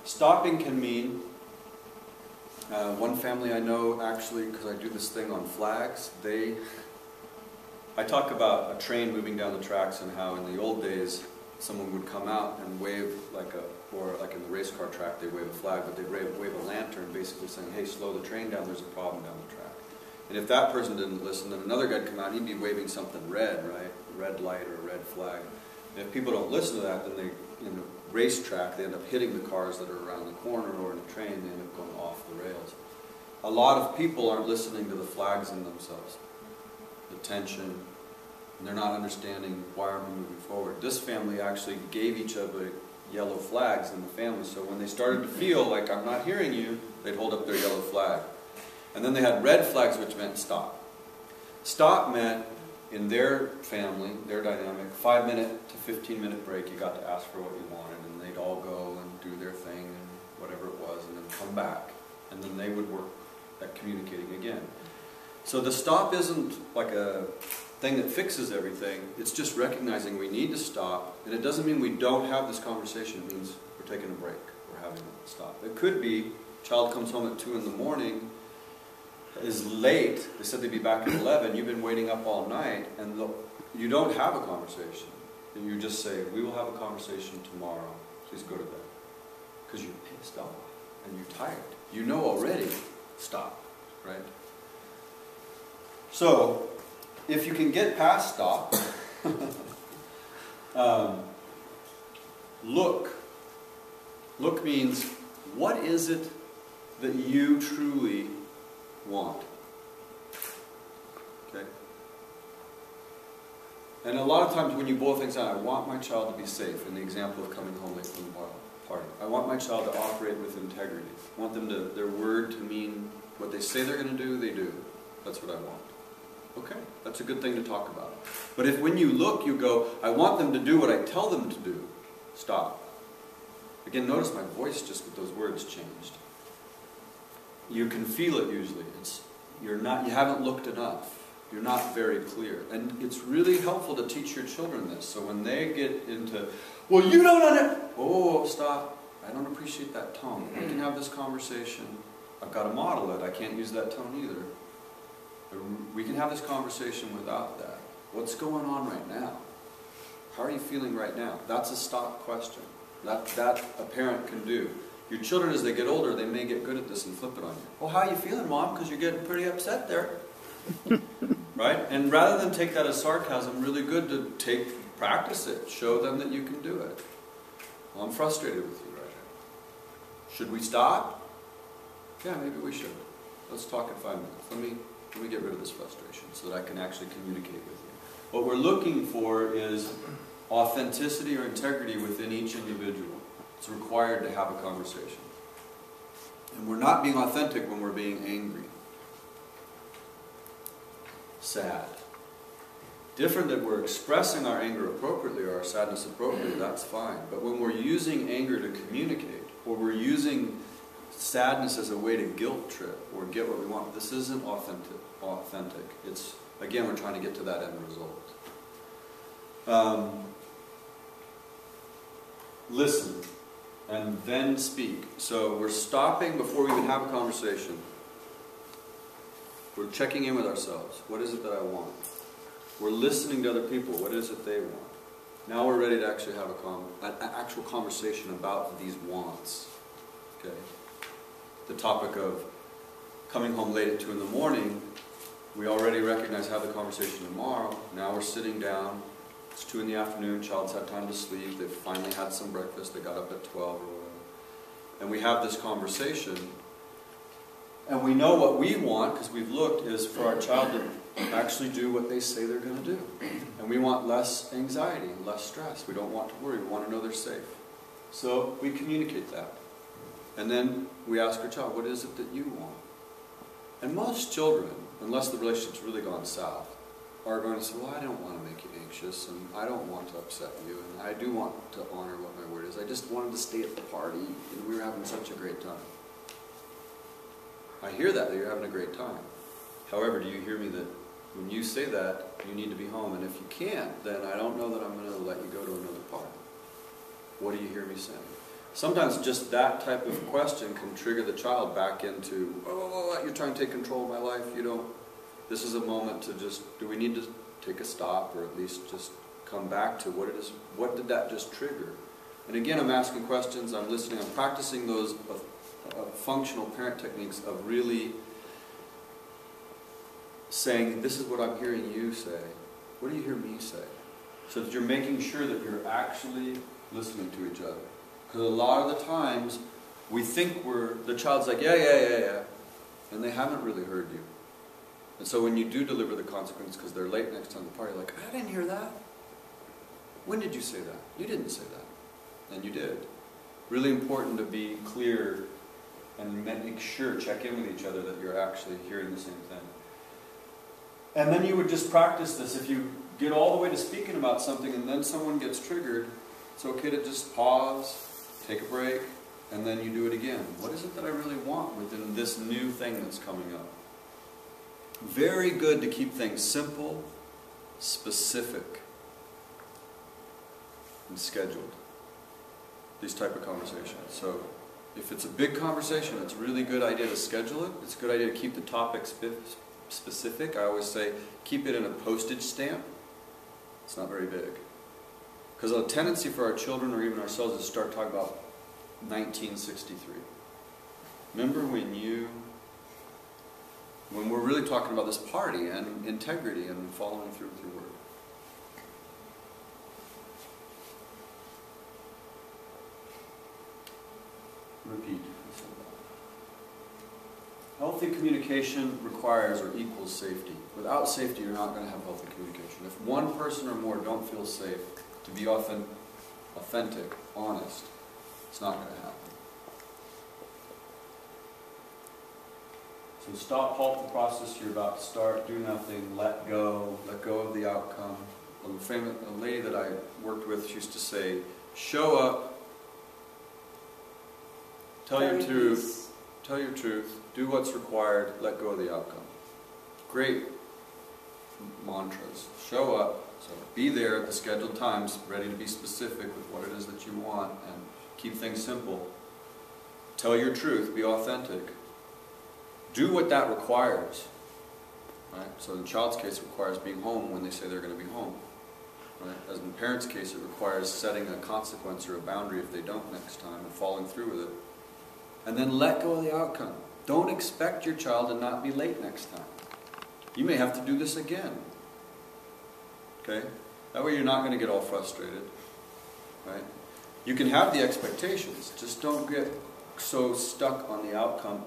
Stopping can mean, one family I know actually, because I do this thing on flags, I talk about a train moving down the tracks and how in the old days someone would come out and wave or like in the race car track they wave a flag, but they'd wave a lantern basically saying, hey, slow the train down, there's a problem down the track. And if that person didn't listen, then another guy'd come out and he'd be waving something red, right? A red light or a red flag. And if people don't listen to that, then they, in the racetrack, they end up hitting the cars that are around the corner, or in a train, they end up going off the rails. A lot of people aren't listening to the flags in themselves. The tension, and they're not understanding why aren't we moving forward. This family actually gave each other yellow flags in the family, so when they started to feel like I'm not hearing you, they'd hold up their yellow flag. And then they had red flags, which meant stop. Stop meant, in their family, their dynamic, 5-minute to 15-minute break, you got to ask for what you wanted, and they'd all go and do their thing, and whatever it was, and then come back. And then they would work at communicating again. So the stop isn't like a thing that fixes everything, it's just recognizing we need to stop, and it doesn't mean we don't have this conversation, it means we're taking a break, we're having a stop. It could be, child comes home at 2 in the morning, is late, they said they'd be back at 11, you've been waiting up all night, and you don't have a conversation. And you just say, we will have a conversation tomorrow, please go to bed. Because you're pissed off, and you're tired. You know already, stop, right? So, if you can get past stop, look. Look means, what is it that you truly want? Okay? And a lot of times when you boil things down, I want my child to be safe, in the example of coming home late from the party. I want my child to operate with integrity. I want them to, their word to mean what they say they're going to do, they do. That's what I want. Okay, that's a good thing to talk about. But if when you look, you go, I want them to do what I tell them to do, stop. Again, notice my voice just with those words changed. You can feel it usually. You haven't looked enough. You're not very clear. And it's really helpful to teach your children this. So when they get into, well, you don't understand. Oh, stop. I don't appreciate that tone. We can have this conversation. I've got to model it. I can't use that tone either. We can have this conversation without that. What's going on right now? How are you feeling right now? That's a stop question. That a parent can do. Your children, as they get older, they may get good at this and flip it on you. Well, how are you feeling, Mom? Because you're getting pretty upset there. Right? And rather than take that as sarcasm, really good to practice it. Show them that you can do it. Well, I'm frustrated with you right now. Should we stop? Yeah, maybe we should. Let's talk in 5 minutes. Let me get rid of this frustration so that I can actually communicate with you. What we're looking for is authenticity or integrity within each individual. It's required to have a conversation. And we're not being authentic when we're being angry. Sad. Different that we're expressing our anger appropriately or our sadness appropriately, that's fine. But when we're using anger to communicate, or we're using sadness as a way to guilt trip or get what we want, this isn't authentic. It's, again, we're trying to get to that end result. Listen and then speak. So we're stopping before we even have a conversation. We're checking in with ourselves. What is it that I want? We're listening to other people. What is it they want? Now we're ready to actually have an actual conversation about these wants. Okay. The topic of coming home late at 2 in the morning, we already recognize have the conversation tomorrow. Now we're sitting down. It's 2 in the afternoon. Child's had time to sleep. They've finally had some breakfast. They got up at 12 or whatever. And we have this conversation. And we know what we want, because we've looked, is for our child to actually do what they say they're going to do. And we want less anxiety and less stress. We don't want to worry. We want to know they're safe. So we communicate that. And then we ask our child, what is it that you want? And most children, unless the relationship's really gone south, are going to say, well, I don't want to make you anxious, and I don't want to upset you, and I do want to honor what my word is. I just wanted to stay at the party, and we were having such a great time. I hear that you're having a great time. However, do you hear me that when you say that, you need to be home, and if you can't, then I don't know that I'm going to let you go to another party. What do you hear me saying? Sometimes just that type of question can trigger the child back into, oh, you're trying to take control of my life, you don't. This is a moment to just, do we need to take a stop, or at least just come back to what it is, what did that just trigger? And again, I'm asking questions, I'm listening, I'm practicing those functional parent techniques of really saying, this is what I'm hearing you say. What do you hear me say? So that you're making sure that you're actually listening to each other. Because a lot of the times, we think the child's like, yeah, and they haven't really heard you. And so when you do deliver the consequence because they're late next time at the party, like, I didn't hear that. When did you say that? You didn't say that. And you did. Really important to be clear and make sure, check in with each other that you're actually hearing the same thing. And then you would just practice this. If you get all the way to speaking about something and then someone gets triggered, it's okay to just pause, take a break, and then you do it again. What is it that I really want within this new thing that's coming up? Very good to keep things simple, specific, and scheduled. These type of conversations. So if it's a big conversation, it's a really good idea to schedule it. It's a good idea to keep the topic specific. I always say keep it in a postage stamp. It's not very big. Because a tendency for our children or even ourselves is to start talking about 1963. Remember when we're really talking about this party and integrity and following through with your word. Repeat. Healthy communication requires or equals safety. Without safety, you're not going to have healthy communication. If one person or more don't feel safe to be authentic, honest, it's not going to happen. So stop, halt the process you're about to start, do nothing, let go of the outcome. A lady that I worked with used to say, show up, tell your truth, do what's required, let go of the outcome. Great mantras. Show up, so be there at the scheduled times, ready to be specific with what it is that you want, and keep things simple. Tell your truth, be authentic. Do what that requires. Right? So in the child's case, it requires being home when they say they're going to be home. Right? As in the parent's case, it requires setting a consequence or a boundary if they don't next time and following through with it. And then let go of the outcome. Don't expect your child to not be late next time. You may have to do this again. Okay? That way you're not going to get all frustrated. Right? You can have the expectations, just don't get so stuck on the outcome.